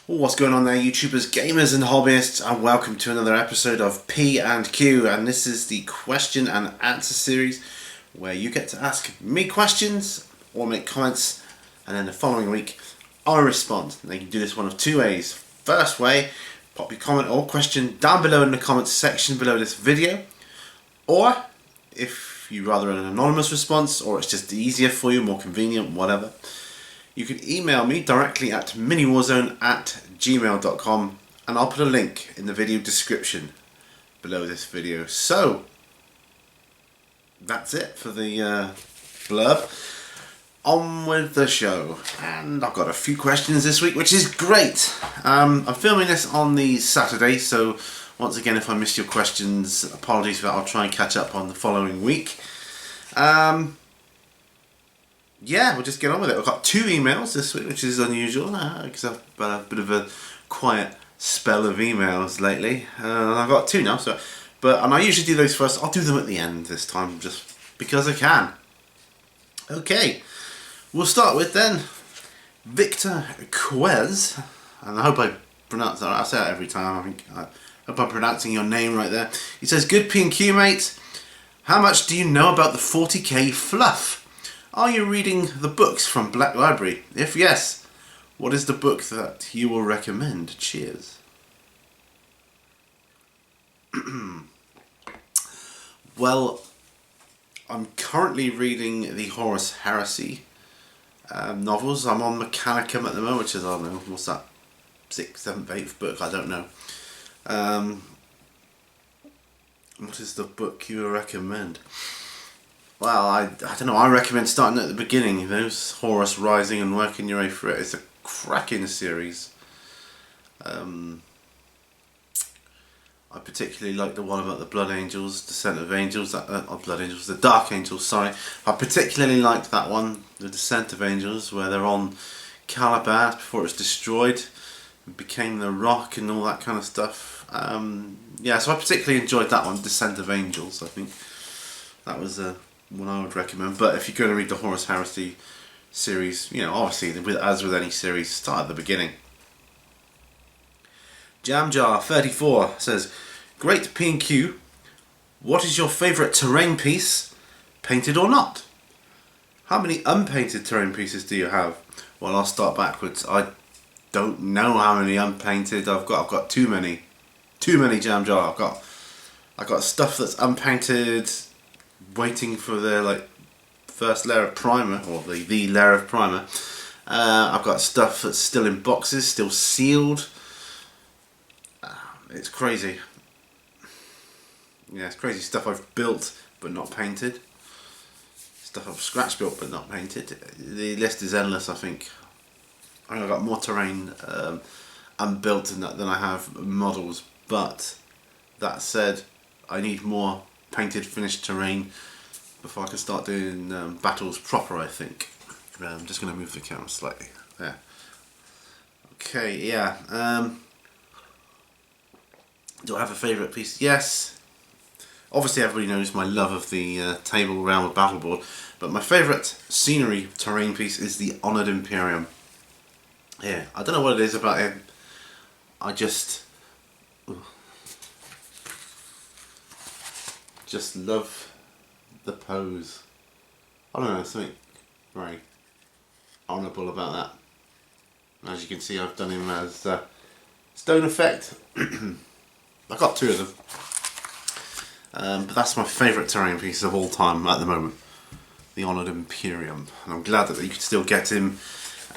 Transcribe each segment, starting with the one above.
What's going on there, YouTubers, gamers and hobbyists, and welcome to another episode of P and Q, and this is the question and answer series where you get to ask me questions or make comments, and then the following week I respond. Now you can do this one of two ways. First way, pop your comment or question down below in the comments section below this video, or if you'd rather an anonymous response, or it's just easier for you, more convenient, whatever, you can email me directly at miniwarzone@gmail.com, and I'll put a link in the video description below this video. So that's it for the blurb. On with the show, and I've got a few questions this week, which is great. I'm filming this on the Saturday, so once again, if I missed your questions, apologies for that. I'll try and catch up on the following week. Yeah, we'll just get on with it. I've got 2 emails this week, which is unusual because I've had a bit of a quiet spell of emails lately. I've got 2 now, and I usually do those first. I'll do them at the end this time, just because I can. Okay, we'll start with then Victor Quez, and I hope I pronounce that. I say that every time. I hope I'm pronouncing your name right there. He says, "Good P&Q, mate. How much do you know about the 40k fluff? Are you reading the books from Black Library? If yes, what is the book that you will recommend? Cheers." Well, I'm currently reading the Horus Heresy novels. I'm on Mechanicum at the moment, which is, I don't know, what's that, 6th, 7th, 8th book? I don't know. What is the book you would recommend? Well, I don't know, I recommend starting at the beginning, those Horus Rising, and working your way through it. It's a cracking series. I particularly like the one about the Blood Angels, Descent of Angels, Blood Angels, the Dark Angels, sorry. I particularly liked that one, the Descent of Angels, where they're on Calabar before it's destroyed, and became the Rock and all that kind of stuff. Yeah, so I particularly enjoyed that one, Descent of Angels. I think that was one I would recommend. But if you're going to read the Horus Heresy series, you know, obviously, as with any series, start at the beginning. Jamjar34 says, "Great P&Q, what is your favourite terrain piece, painted or not? How many unpainted terrain pieces do you have?" Well, I'll start backwards. I don't know how many unpainted I've got. I've got too many, Jamjar. I've got stuff that's unpainted, waiting for the first layer of primer, or the layer of primer. I've got stuff that's still in boxes, still sealed. It's crazy. Yeah, it's crazy stuff I've built but not painted. Stuff I've scratch built but not painted. The list is endless, I think. I've got more terrain unbuilt than I have models, but that said, I need more painted finished terrain before I can start doing battles proper, I think. I'm just going to move the camera slightly. There. Okay, yeah. Do I have a favourite piece? Yes. Obviously everybody knows my love of the table round with battleboard, but my favourite scenery terrain piece is the Honoured Imperium. Yeah, I don't know what it is about him. I just love the pose. I don't know, something very honourable about that. As you can see, I've done him as stone effect. I've got 2 of them, but that's my favourite terrain piece of all time at the moment, the Honoured Imperium, and I'm glad that you can still get him.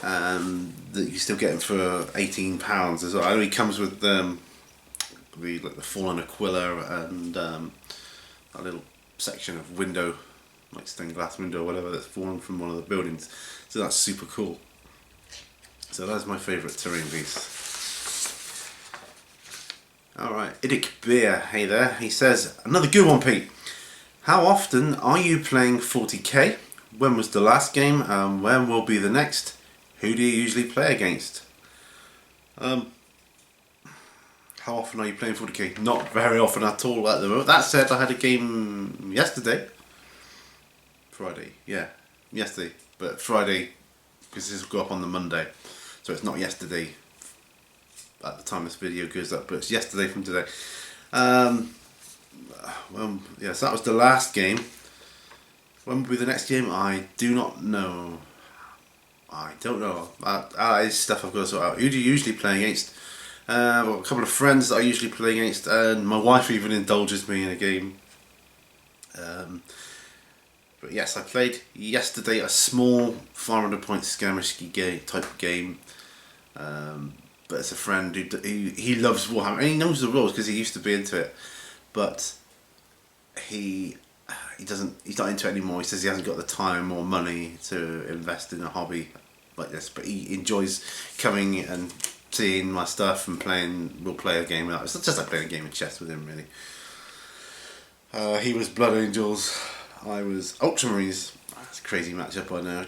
That you still get him for £18 as well. I know he comes with the Fallen Aquila and a little section of window, like stained glass window or whatever, that's fallen from one of the buildings. So that's super cool. So that's my favourite terrain piece. Alright, Idic Beer, hey there. He says, "Another good one, Pete. How often are you playing 40k? When was the last game? And when will be the next? Who do you usually play against?" How often are you playing 40k? Not very often at all at the moment. That said, I had a game yesterday. Friday, yeah, yesterday. But Friday, because this will go up on the Monday. So it's not yesterday at the time this video goes up, but it's yesterday from today. Well, yes, that was the last game. When will be the next game? I do not know. I don't know. That is stuff I've got to sort out. Who do you usually play against? I've got a couple of friends that I usually play against, and my wife even indulges me in a game. But yes, I played yesterday a small 500 point Scariest type of game. But it's a friend who he loves Warhammer, and he knows the rules because he used to be into it. But he's not into it anymore. He says he hasn't got the time or money to invest in a hobby like this. But he enjoys coming and seeing my stuff and playing. We'll play a game. It's just like playing a game of chess with him, really. He was Blood Angels. I was Ultramarines. That's a crazy matchup, I know.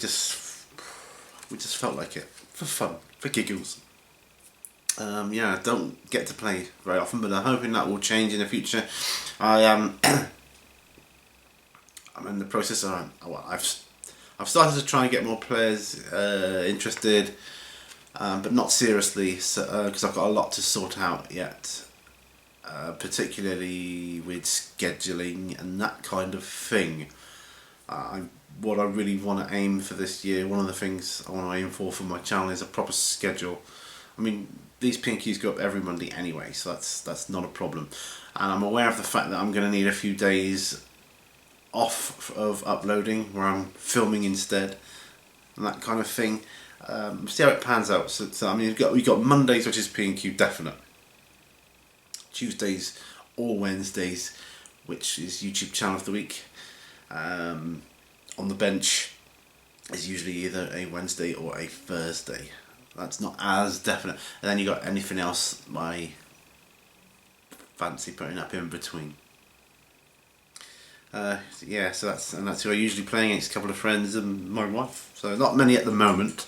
We just felt like it for fun, for giggles. Yeah, I don't get to play very often, but I'm hoping that will change in the future. I'm in the process of. I've started to try and get more players interested, but not seriously, because I've got a lot to sort out yet, particularly with scheduling and that kind of thing. What I really want to aim for this year, one of the things I want to aim for my channel is a proper schedule. I mean, these PNQs go up every Monday anyway, so that's not a problem. And I'm aware of the fact that I'm going to need a few days off of uploading, where I'm filming instead, and that kind of thing. See how it pans out. So I mean, we've got Mondays, which is PNQ definite. Tuesdays or Wednesdays, which is YouTube channel of the week. On the bench is usually either a Wednesday or a Thursday. That's not as definite. And then you got anything else I fancy putting up in between. Yeah, so that's who I usually play against, a couple of friends and my wife. So not many at the moment.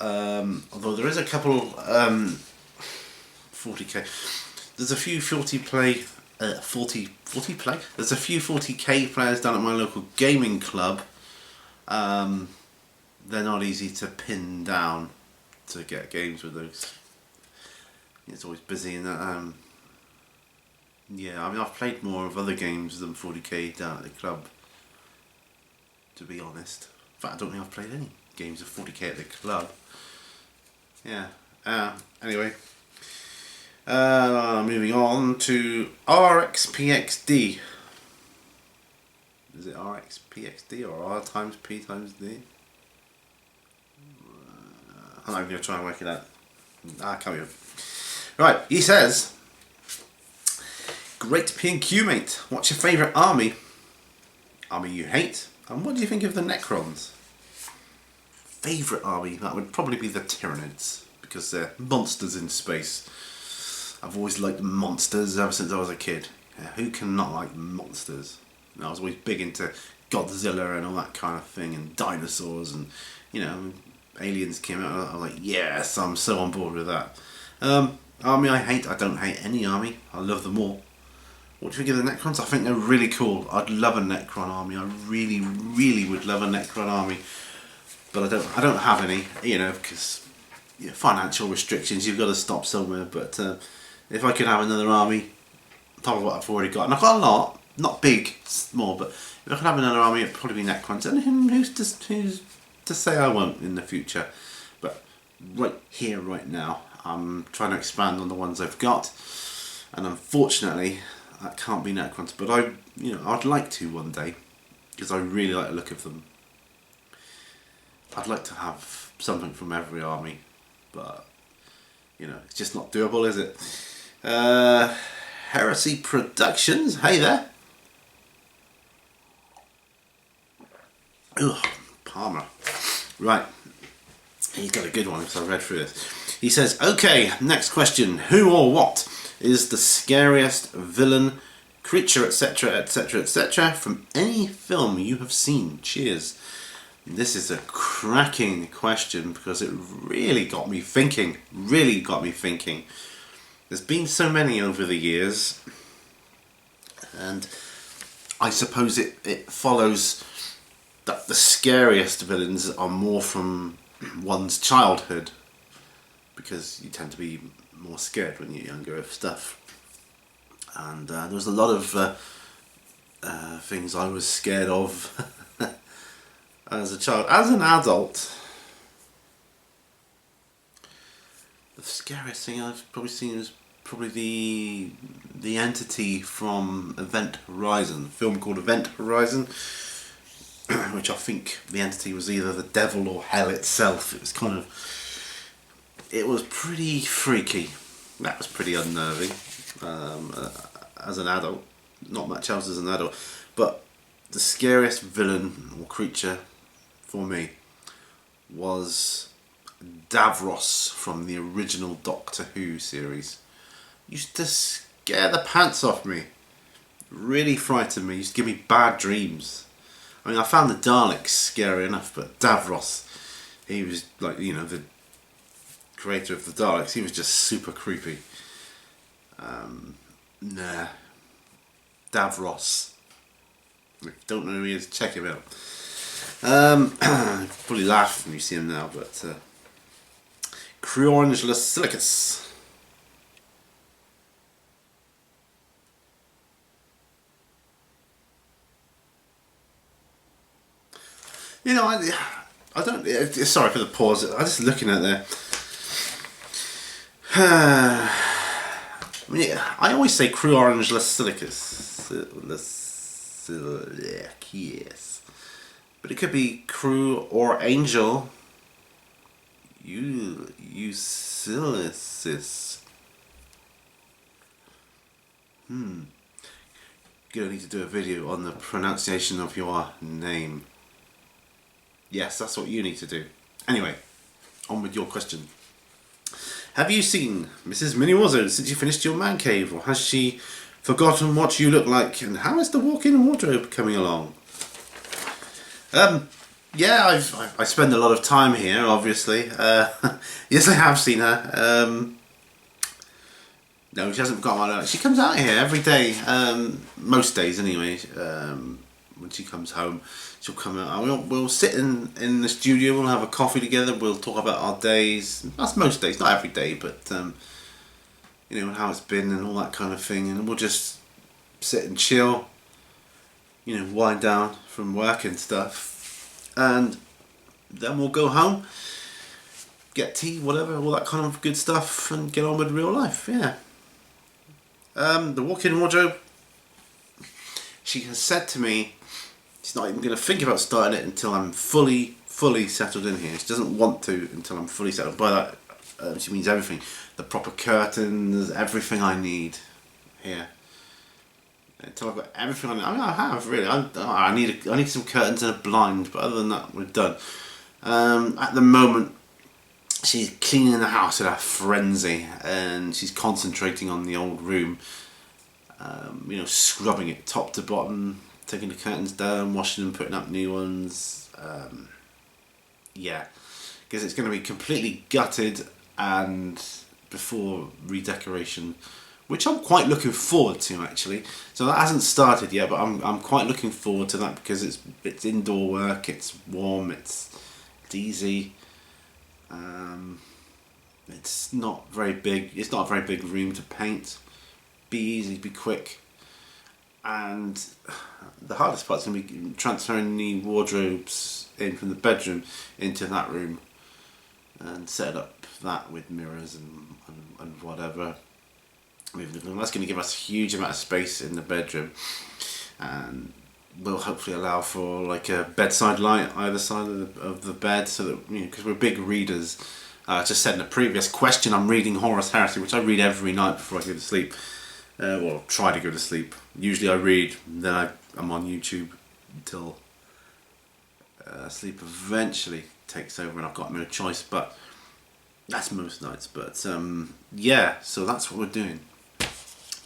Although there is a couple 40k. There's a few 40 play. There's a few 40k players down at my local gaming club. They're not easy to pin down to get games with those. It's always busy in that. Yeah, I mean, I've played more of other games than 40k down at the club, to be honest. In fact, I don't think I've played any games of 40k at the club. Yeah. Anyway. Moving on to RXPXD. Is it RXPXD or R times P times D? I'm not going to try and work it out. I can't be. Right, he says, great PNQ, mate. What's your favourite army? Army you hate? And what do you think of the Necrons? Favourite army? That would probably be the Tyranids, because they're monsters in space. I've always liked monsters ever since I was a kid. Yeah, who can not like monsters? I was always big into Godzilla and all that kind of thing, and dinosaurs, and aliens came out. I was like, yes, I'm so on board with that. Army I hate? I don't hate any army. I love them all. What do you think of the Necrons? I think they're really cool. I'd love a Necron army. I really, really would love a Necron army, but I don't have any. Because financial restrictions. You've got to stop somewhere. But if I could have another army, on top of what I've already got, and I've got a lot, not big, small, but if I could have another army, it'd probably be Necrons. And who's to say I won't in the future? But right here, right now, I'm trying to expand on the ones I've got, and unfortunately, that can't be Necrons. But I'd like to one day, because I really like the look of them. I'd like to have something from every army, but it's just not doable, is it? Heresy Productions, hey there. Ugh, Palmer. Right, he's got a good one because I read through this. He says, okay, next question. Who or what is the scariest villain, creature, etc., etc., etc. from any film you have seen? Cheers. This is a cracking question because it really got me thinking. There's been so many over the years, and I suppose it follows that the scariest villains are more from one's childhood, because you tend to be more scared when you're younger of stuff. And there was a lot of things I was scared of as a child. As an adult, the scariest thing I've probably seen is probably the entity from Event Horizon, a film called Event Horizon, which I think the entity was either the devil or hell itself. It was pretty freaky. That was pretty unnerving. As an adult, not much else as an adult, but the scariest villain or creature for me was Davros from the original Doctor Who series. Used to scare the pants off me. Really frightened me. Used to give me bad dreams. I mean, I found the Daleks scary enough, but Davros, he was like, you know, the creator of the Daleks, he was just super creepy. Nah. Davros. If you don't know who he is, check him out. Probably laugh when you see him now, but Creorange Silicus. You know, I don't. Sorry for the pause. I'm just looking at there. I mean, I always say Creorange Silicus. Yes. But it could be Crew or Angel. Ulysses. Gonna need to do a video on the pronunciation of your name. Yes, that's what you need to do. Anyway, on with your question. Have you seen Mrs. Mini Warzone since you finished your man cave, or has she forgotten what you look like, and how is the walk-in wardrobe coming along? Yeah, I spend a lot of time here, obviously. Yes, I have seen her. No, she hasn't forgotten my look. She comes out here every day, most days anyway. When she comes home, she'll come out. We'll sit in the studio. We'll have a coffee together. We'll talk about our days. That's most days, not every day, but you know, how it's been and all that kind of thing. And we'll just sit and chill. You know, wind down from work and stuff, and then we'll go home, get tea, whatever, all that kind of good stuff, and get on with real life. Yeah. The walk-in wardrobe. She has said to me, she's not even going to think about starting it until I'm fully settled in here. She doesn't want to until I'm fully settled. By that, she means everything. The proper curtains, everything I need here. Until I've got everything I need. I mean, I have, really. I need some curtains and a blind, but other than that, we're done. At the moment, she's cleaning the house in a frenzy, and she's concentrating on the old room. You know, scrubbing it top to bottom, taking the curtains down, washing them, putting up new ones. Yeah, because it's going to be completely gutted and before redecoration, which I'm quite looking forward to, actually. So that hasn't started yet, but I'm quite looking forward to that because it's indoor work, it's warm, it's easy. It's not very big. It's not a very big room to paint. Be easy, be quick, and the hardest part's going to be transferring the wardrobes in from the bedroom into that room and set up that with mirrors and whatever. That's going to give us a huge amount of space in the bedroom, and will hopefully allow for like a bedside light either side of the bed, so that, you know, because we're big readers. I just said in a previous question, I'm reading Horus Heresy, which I read every night before I go to sleep. Well, try to go to sleep. Usually I read, then I'm on YouTube until sleep eventually takes over and I've got no choice, but that's most nights. But yeah, so that's what we're doing.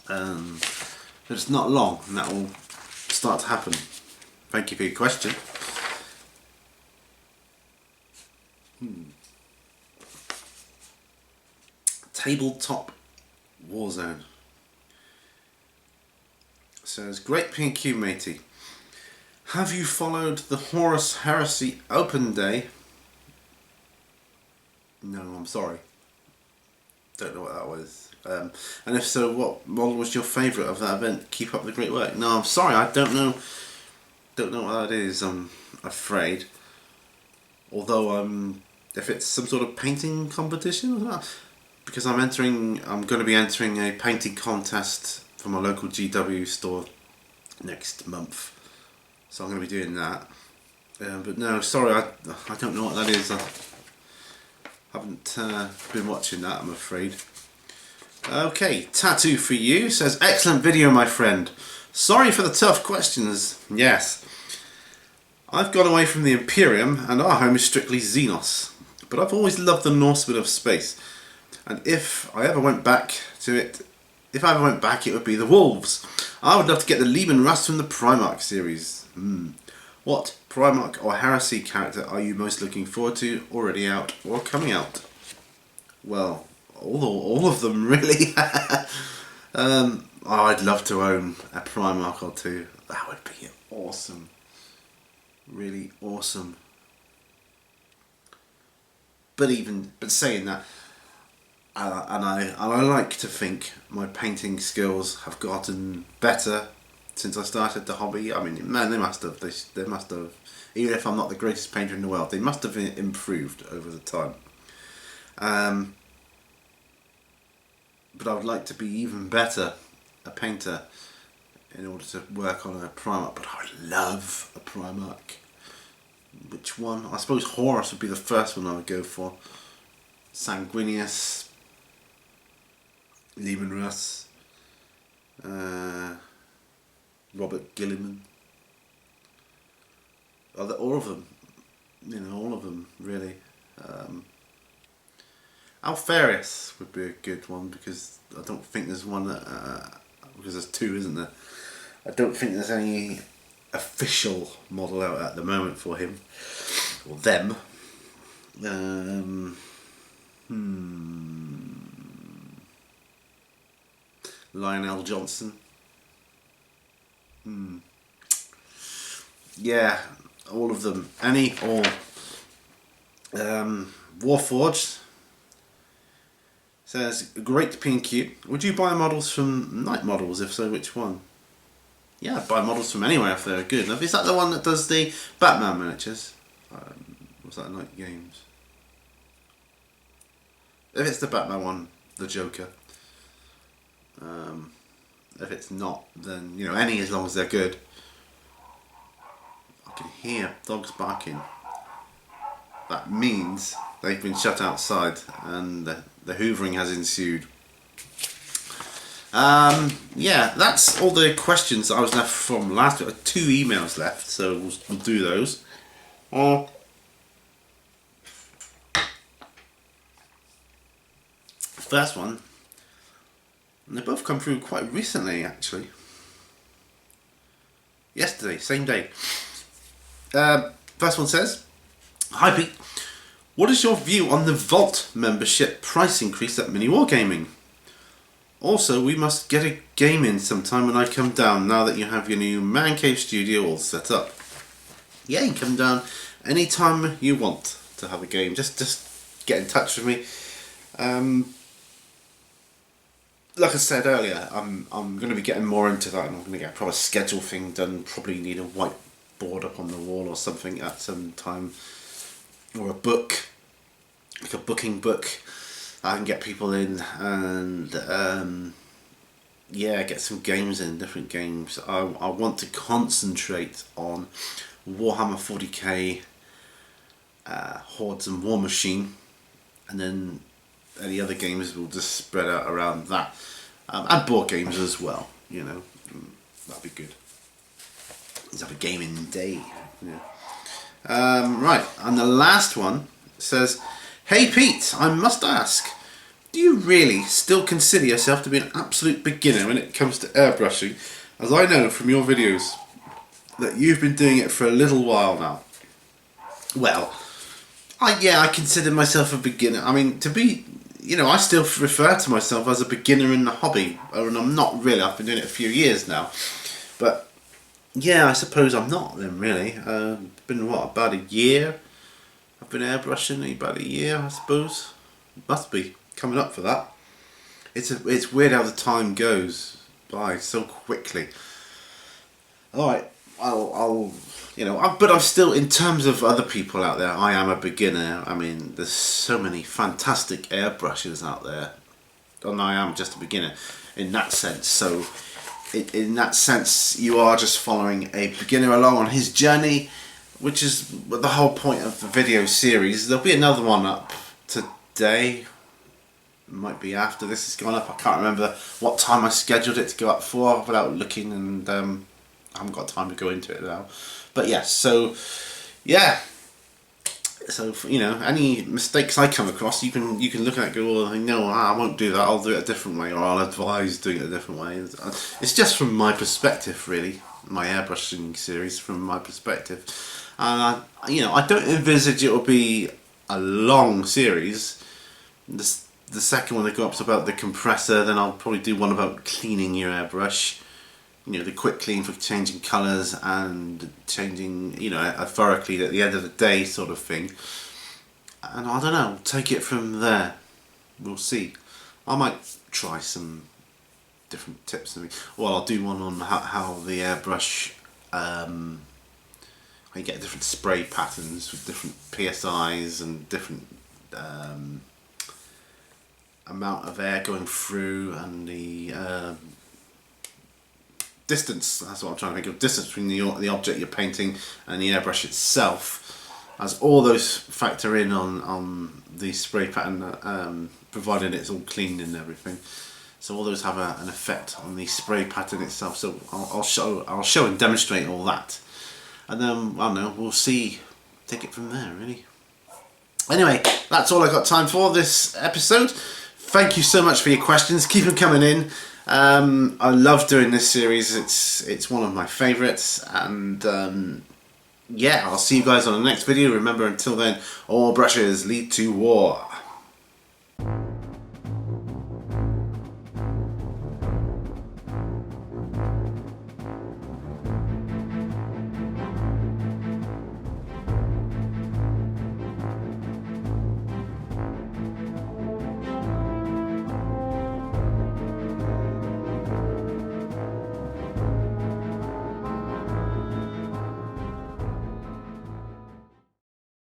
But it's not long and that will start to happen. Thank you for your question. Tabletop Warzone. Says, great P&Q matey. Have you followed the Horus Heresy Open Day? No, I'm sorry. Don't know what that was. And if so, what model was your favourite of that event? Keep up the great work. No, I'm sorry, I don't know. Don't know what that is. I'm afraid. Although if it's some sort of painting competition, because I'm going to be entering a painting contest from a local GW store next month. So I'm going to be doing that. But no, sorry, I don't know what that is. I haven't been watching that, I'm afraid. Okay, Tattoo for You says, excellent video, my friend. Sorry for the tough questions. Yes. I've gone away from the Imperium and our home is strictly Xenos. But I've always loved the Norsemen of space. And if I ever went back, it would be the Wolves. I would love to get the Leman Russ from the Primarch series. What Primarch or Heresy character are you most looking forward to, already out or coming out? Well, all of them really. I'd love to own a Primarch or two. That would be awesome. Really awesome. But saying that, and I like to think my painting skills have gotten better since I started the hobby. I mean, man, they must have. They must have. Even if I'm not the greatest painter in the world, they must have improved over the time. But I would like to be even better a painter in order to work on a Primarch. But I would love a Primarch. Which one? I suppose Horus would be the first one I would go for. Sanguinius, Leman Russ, Robert Gilliman. All of them. You know, all of them really. Alfarius would be a good one because I don't think there's one because there's two, isn't there? I don't think there's any official model out at the moment for him or them. Lionel Johnson. Yeah, all of them. Any or Warforged says, great P&Q. Would you buy models from Night Models? If so, which one? Yeah, I'd buy models from anywhere if they're good enough. Is that the one that does the Batman miniatures? Was that Night Games? If it's the Batman one, the Joker. If it's not, then, you know, any as long as they're good. I can hear dogs barking. That means they've been shut outside and the hoovering has ensued. Yeah, that's all the questions that I was left from last week. 2 emails left, so we'll do those. First one, and they both come through quite recently actually. Yesterday, same day. First one says, hi Pete, what is your view on the Vault membership price increase at Mini Wargaming? Also, we must get a game in sometime when I come down now that you have your new Man Cave studio all set up. Yeah, you can come down anytime you want to have a game. Just get in touch with me. Like I said earlier, I'm going to be getting more into that and I'm going to get a proper schedule thing done. Probably need a whiteboard up on the wall or something at some time. Or a book, like a booking book. I can get people in and yeah, get some games in, different games. I want to concentrate on Warhammer 40k, Hordes and War Machine, and then any other games will just spread out around that. And board games as well, you know, that'd be good. Let's have a gaming day. Yeah. Right, and the last one says, hey Pete, I must ask, do you really still consider yourself to be an absolute beginner when it comes to airbrushing? As I know from your videos that you've been doing it for a little while now. Well, I consider myself a beginner. I mean, to be, you know, I still refer to myself as a beginner in the hobby, and I'm not really. I've been doing it a few years now, but yeah, I suppose I'm not then really. Been what, about a year? I've been airbrushing about a year, I suppose. Must be coming up for that. it's weird how the time goes by so quickly. All right, I'll but I'm still, in terms of other people out there, I am a beginner. I mean, there's so many fantastic airbrushes out there, and I am just a beginner in that sense. So, in that sense, you are just following a beginner along on his journey, which is the whole point of the video series. There'll be another one up today. Might be after this has gone up. I can't remember what time I scheduled it to go up for without looking, and I haven't got time to go into it now. But yes, so yeah. So any mistakes I come across, you can look at it and go, well, no, I won't do that. I'll do it a different way, or I'll advise doing it a different way. It's just from my perspective, really. My airbrushing series from my perspective, and I don't envisage it will be a long series. The second one that go up is about the compressor. Then I'll probably do one about cleaning your airbrush. The quick clean for changing colours and changing, a thorough clean at the end of the day sort of thing. And I don't know, take it from there. We'll see. I might try some different tips. Well, I'll do one on how the airbrush, how you get different spray patterns with different PSIs and different amount of air going through, and the distance, that's what I'm trying to think of, distance between the object you're painting and the airbrush itself, as all those factor in on the spray pattern, provided it's all clean and everything. So all those have an effect on the spray pattern itself. So I'll show and demonstrate all that, and then I don't know, we'll see, take it from there really. Anyway, that's all I got time for this episode. Thank you so much for your questions. Keep them coming in. I love doing this series. It's one of my favourites, and yeah, I'll see you guys on the next video. Remember, until then, all brushes lead to war.